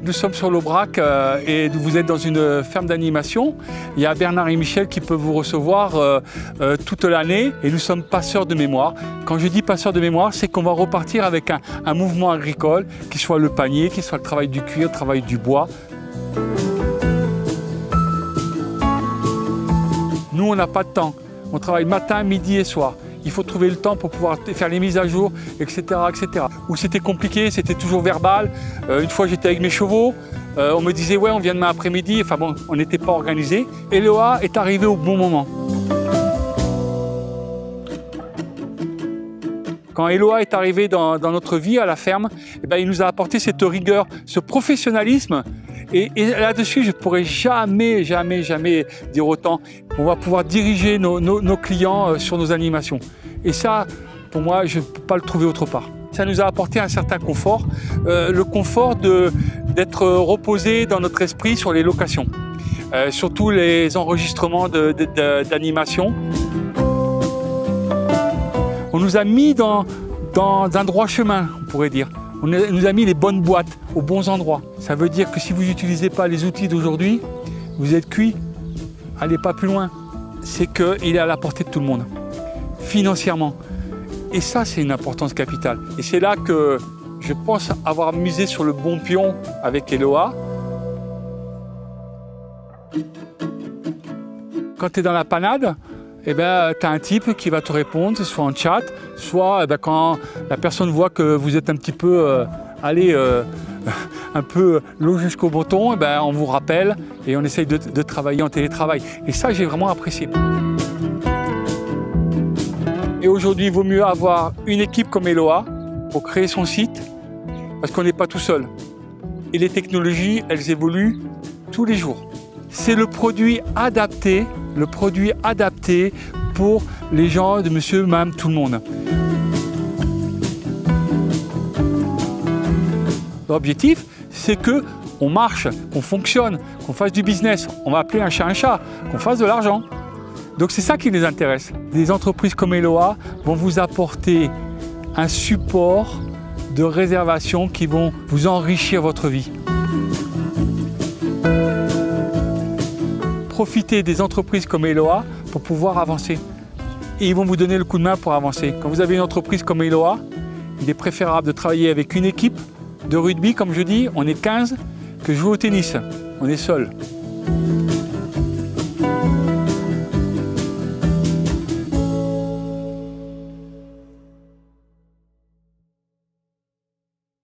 nous sommes sur l'Aubrac et vous êtes dans une ferme d'animation. Il y a Bernard et Michel qui peuvent vous recevoir toute l'année et nous sommes passeurs de mémoire. Quand je dis passeurs de mémoire, c'est qu'on va repartir avec un mouvement agricole, qui soit le panier, qui soit le travail du cuir, le travail du bois. Nous, on n'a pas de temps. On travaille matin, midi et soir. Il faut trouver le temps pour pouvoir faire les mises à jour, etc. etc. Où c'était compliqué, c'était toujours verbal. Une fois, j'étais avec mes chevaux. On me disait, ouais, on vient demain après-midi. Enfin bon, on n'était pas organisé. Eloa est arrivé au bon moment. Quand Eloa est arrivé dans notre vie à la ferme, eh ben, il nous a apporté cette rigueur, ce professionnalisme. Et là-dessus, je ne pourrais jamais dire autant. On va pouvoir diriger nos clients sur nos animations. Et ça, pour moi, je ne peux pas le trouver autre part. Ça nous a apporté un certain confort, le confort d'être reposé dans notre esprit sur les locations, surtout les enregistrements d'animation. On nous a mis dans un droit chemin, on pourrait dire. On nous a mis les bonnes boîtes aux bons endroits. Ça veut dire que si vous n'utilisez pas les outils d'aujourd'hui, vous êtes cuit. Allez pas plus loin. C'est qu'il est à la portée de tout le monde, financièrement. Et ça, c'est une importance capitale. Et c'est là que je pense avoir misé sur le bon pion avec Eloa. Quand tu es dans la panade, eh ben, tu as un type qui va te répondre, soit en chat, soit quand la personne voit que vous êtes un petit peu, un peu l'eau jusqu'au bâton, eh ben, on vous rappelle et on essaye de travailler en télétravail. Et ça, j'ai vraiment apprécié. Et aujourd'hui, il vaut mieux avoir une équipe comme Eloa pour créer son site, parce qu'on n'est pas tout seul. Et les technologies, elles évoluent tous les jours. C'est le produit adapté pour les gens de monsieur, madame, tout le monde. L'objectif, c'est qu'on marche, qu'on fonctionne, qu'on fasse du business. On va appeler un chat, qu'on fasse de l'argent. Donc c'est ça qui les intéresse. Des entreprises comme Eloa vont vous apporter un support de réservation qui vont vous enrichir votre vie. Profitez des entreprises comme Eloa pour pouvoir avancer. Et ils vont vous donner le coup de main pour avancer. Quand vous avez une entreprise comme Eloa, il est préférable de travailler avec une équipe de rugby, comme je dis, on est 15, que jouer au tennis. On est seul.